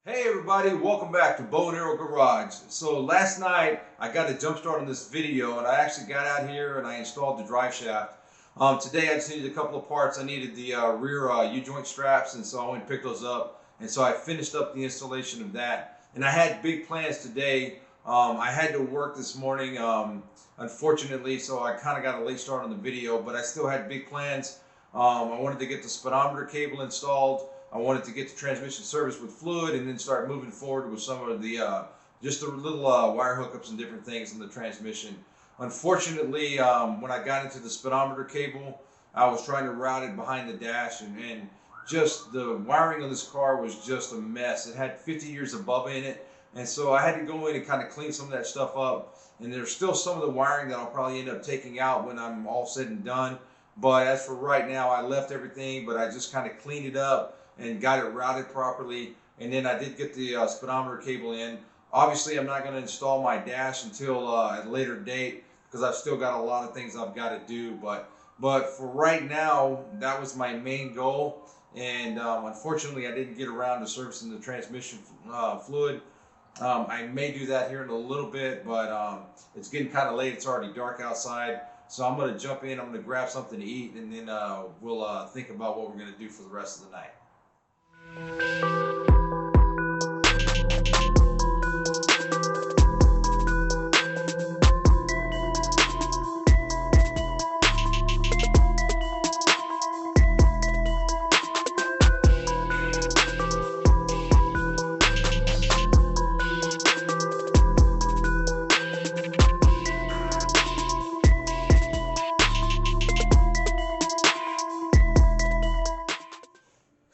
Hey everybody, welcome back to Bow and Arrow Garage. So last night I got a jump start on this video and I actually got out here and I installed the drive shaft. Today I just needed a couple of parts. I needed the rear U-joint straps, and so I went and picked those up. And so I finished up the installation of that. And I had big plans today. I had to work this morning, unfortunately, so I kind of got a late start on the video, but I still had big plans. I wanted to get the speedometer cable installed. I wanted to get the transmission service with fluid and then start moving forward with some of the just the little wire hookups and different things in the transmission. Unfortunately, when I got into the speedometer cable, I was trying to route it behind the dash, and just the wiring of this car was just a mess. It had 50 years of bubba in it, and so I had to go in and kind of clean some of that stuff up. And there's still some of the wiring that I'll probably end up taking out when I'm all said and done. But as for right now, I left everything, but I just kind of cleaned it up and got it routed properly. And then I did get the speedometer cable in. Obviously, I'm not going to install my dash until at a later date because I've still got a lot of things I've got to do. But for right now, that was my main goal. And unfortunately, I didn't get around to servicing the transmission fluid. I may do that here in a little bit, but it's getting kind of late. It's already dark outside. So I'm going to jump in. I'm going to grab something to eat, and then we'll think about what we're going to do for the rest of the night.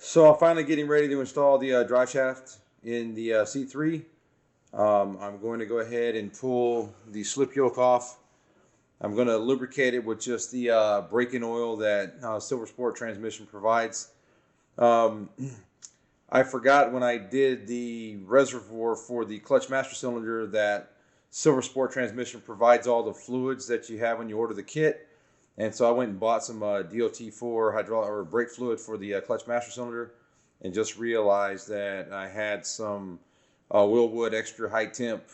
So I'm finally getting ready to install the drive shaft in the C3. I'm going to go ahead and pull the slip yoke off. I'm going to lubricate it with just the brake-in oil that Silver Sport transmission provides. I forgot when I did the reservoir for the clutch master cylinder that Silver Sport transmission provides all the fluids that you have when you order the kit. And so I went and bought some DOT4 hydraulic or brake fluid for the clutch master cylinder, and just realized that I had some Willwood extra high temp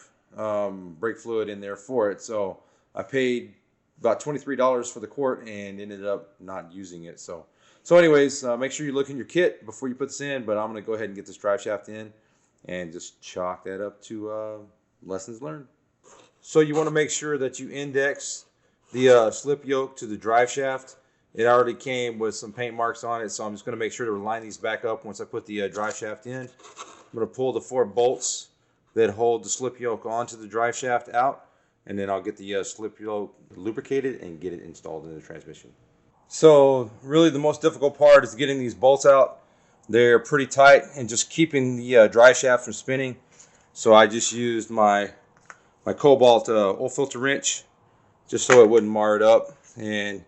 brake fluid in there for it. So I paid about $23 for the quart and ended up not using it. So anyways, make sure you look in your kit before you put this in. But I'm going to go ahead and get this drive shaft in and just chalk that up to lessons learned. So you want to make sure that you index the slip yoke to the drive shaft. It already came with some paint marks on it, so I'm just going to make sure to line these back up once I put the drive shaft in. I'm going to pull the 4 bolts that hold the slip yoke onto the drive shaft out, and then I'll get the slip yoke lubricated and get it installed in the transmission. So really the most difficult part is getting these bolts out. They're pretty tight and just keeping the drive shaft from spinning. So I just used my Cobalt oil filter wrench just so it wouldn't mar it up, and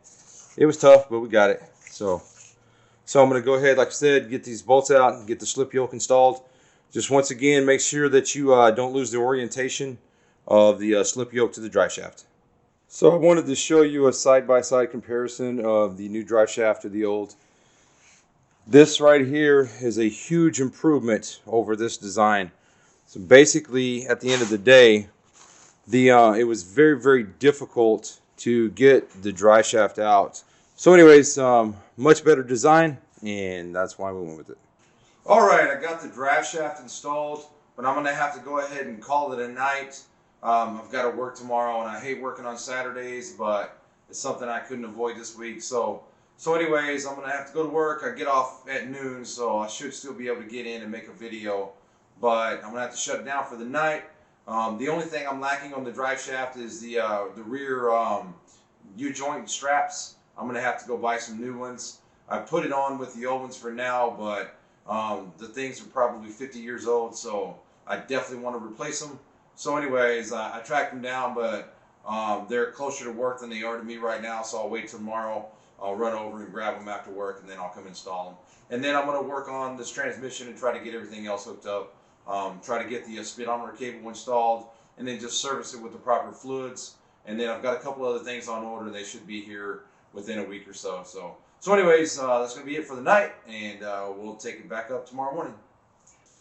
it was tough, but we got it. So I'm going to go ahead, like I said, get these bolts out and get the slip yoke installed. Just once again, make sure that you don't lose the orientation of the slip yoke to the drive shaft. So I wanted to show you a side-by-side comparison of the new drive shaft to the old. This right here is a huge improvement over this design. So basically, at the end of the day, it was very, very difficult to get the drive shaft out. So anyways, much better design, and that's why we went with it. All right, I got the drive shaft installed, but I'm going to have to go ahead and call it a night. I've got to work tomorrow, and I hate working on Saturdays, but it's something I couldn't avoid this week. So anyways, I'm going to have to go to work. I get off at noon, so I should still be able to get in and make a video, but I'm going to have to shut it down for the night. The only thing I'm lacking on the drive shaft is the rear U-joint straps. I'm going to have to go buy some new ones. I put it on with the old ones for now, but the things are probably 50 years old, so I definitely want to replace them. So anyways, I tracked them down, but they're closer to work than they are to me right now, so I'll wait tomorrow. I'll run over and grab them after work, and then I'll come install them. And then I'm going to work on this transmission and try to get everything else hooked up. Try to get the speedometer cable installed, and then just service it with the proper fluids. And then I've got a couple other things on order. They should be here within a week or so. So anyways, that's going to be it for the night, and we'll take it back up tomorrow morning.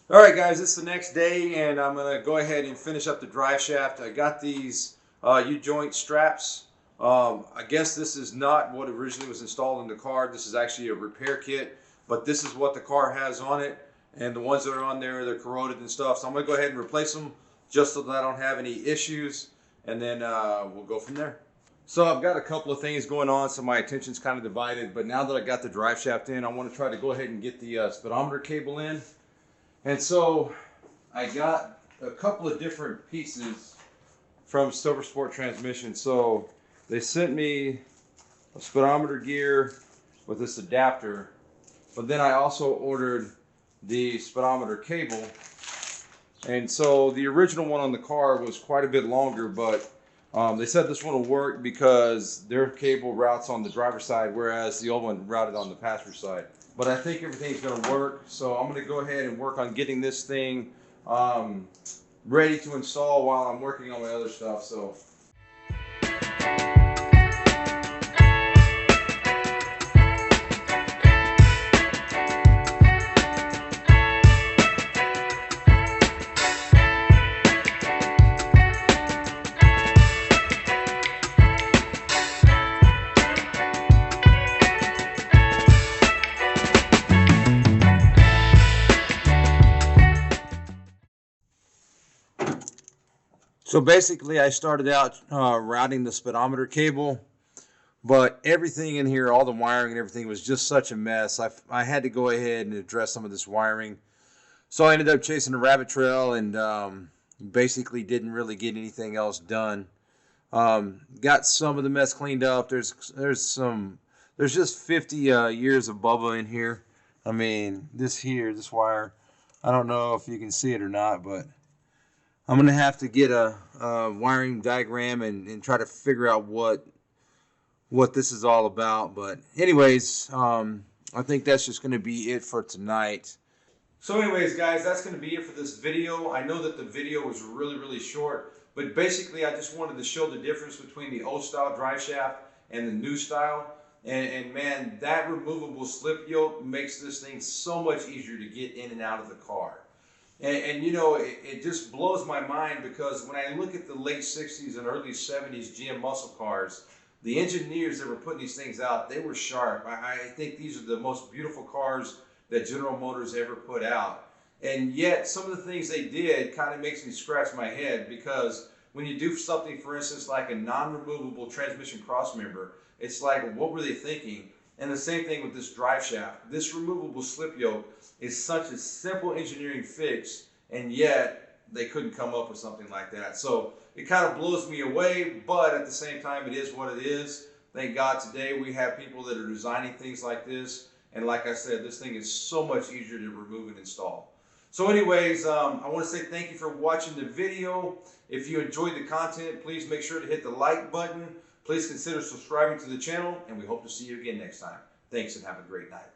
All right, guys, it's the next day, and I'm gonna go ahead and finish up the drive shaft. I got these U-joint straps. I guess this is not what originally was installed in the car. This is actually a repair kit, but this is what the car has on it, and the ones that are on there, they're corroded and stuff. So I'm gonna go ahead and replace them just so that I don't have any issues, and then we'll go from there. So I've got a couple of things going on, so my attention's kind of divided, but now that I got the drive shaft in, I want to try to go ahead and get the speedometer cable in. And so I got a couple of different pieces from Silver Sport Transmission. So they sent me a speedometer gear with this adapter, but then I also ordered the speedometer cable. And so the original one on the car was quite a bit longer, but they said this one will work because their cable routes on the driver's side, whereas the old one routed on the passenger side. But I think everything's going to work, so I'm going to go ahead and work on getting this thing ready to install while I'm working on my other stuff. So basically, I started out routing the speedometer cable, but everything in here, all the wiring and everything was just such a mess. I had to go ahead and address some of this wiring. So I ended up chasing a rabbit trail and basically didn't really get anything else done. Got some of the mess cleaned up. There's just 50 years of Bubba in here. I mean, this wire, I don't know if you can see it or not, but I'm going to have to get a wiring diagram and try to figure out what this is all about. But anyways, I think that's just going to be it for tonight. So anyways, guys, that's going to be it for this video. I know that the video was really short, but basically I just wanted to show the difference between the old style drive shaft and the new style. And man, that removable slip yoke makes this thing so much easier to get in and out of the car. And you know, it just blows my mind because when I look at the late 60s and early 70s GM muscle cars, the engineers that were putting these things out, they were sharp. I think these are the most beautiful cars that General Motors ever put out. And yet, some of the things they did kind of makes me scratch my head because when you do something, for instance, like a non-removable transmission crossmember, it's like, what were they thinking? And the same thing with this drive shaft. This removable slip yoke is such a simple engineering fix, and yet they couldn't come up with something like that. So it kind of blows me away, but at the same time, it is what it is. Thank God today we have people that are designing things like this. And like I said, this thing is so much easier to remove and install. So anyways, I want to say thank you for watching the video. If you enjoyed the content, please make sure to hit the like button. Please consider subscribing to the channel, and we hope to see you again next time. Thanks, and have a great night.